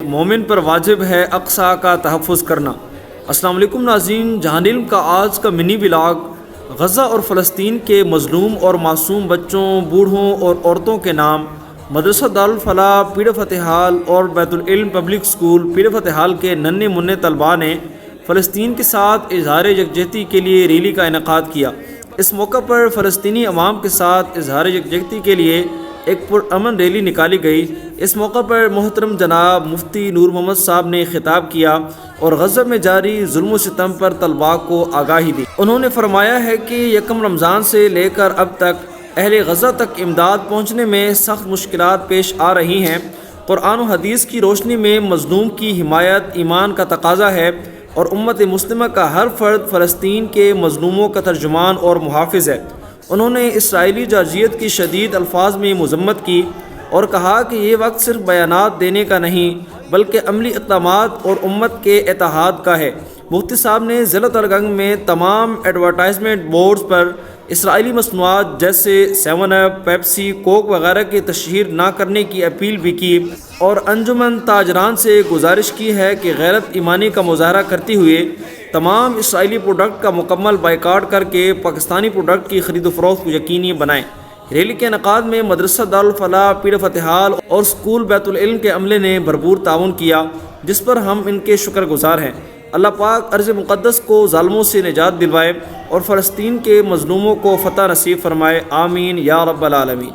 مومن پر واجب ہے اقصیٰ کا تحفظ کرنا۔ السلام علیکم ناظرین، جہان علم کا آج کا منی ولاگ غزہ اور فلسطین کے مظلوم اور معصوم بچوں، بوڑھوں اور عورتوں کے نام مدرسہ دارالفلاح پیڑ فتحال اور بیت العلم پبلک اسکول پیڑ فتحال کے ننھے منھے طلباء نے فلسطین کے ساتھ اظہار یکجہتی کے لیے ریلی کا انعقاد کیا۔ اس موقع پر فلسطینی عوام کے ساتھ اظہار یکجہتی کے لیے ایک پرامن ریلی نکالی گئی۔ اس موقع پر محترم جناب مفتی نور محمد صاحب نے خطاب کیا اور غزہ میں جاری ظلم و ستم پر طلباء کو آگاہی دی۔ انہوں نے فرمایا ہے کہ یکم رمضان سے لے کر اب تک اہل غزہ تک امداد پہنچنے میں سخت مشکلات پیش آ رہی ہیں۔ قرآن و حدیث کی روشنی میں مظلوم کی حمایت ایمان کا تقاضا ہے اور امت مسلمہ کا ہر فرد فلسطین کے مظلوموں کا ترجمان اور محافظ ہے۔ انہوں نے اسرائیلی جارحیت کی شدید الفاظ میں مذمت کی اور کہا کہ یہ وقت صرف بیانات دینے کا نہیں بلکہ عملی اقدامات اور امت کے اتحاد کا ہے۔ مفتی صاحب نے ضلع تلگنگ میں تمام ایڈورٹائزمنٹ بورڈز پر اسرائیلی مصنوعات جیسے 7 اپ، پیپسی، کوک وغیرہ کی تشہیر نہ کرنے کی اپیل بھی کی اور انجمن تاجران سے گزارش کی ہے کہ غیرت ایمانی کا مظاہرہ کرتے ہوئے تمام اسرائیلی پروڈکٹ کا مکمل بائیکاٹ کر کے پاکستانی پروڈکٹ کی خرید و فروخت کو یقینی بنائیں۔ ریلی کے انعقاد میں مدرسہ دارالفلاح پیڑ فتحال اور اسکول بیت العلم کے عملے نے بھرپور تعاون کیا، جس پر ہم ان کے شکر گزار ہیں۔ اللہ پاک ارض مقدس کو ظالموں سے نجات دلوائے اور فلسطین کے مظلوموں کو فتح نصیب فرمائے، آمین یا رب العالمین۔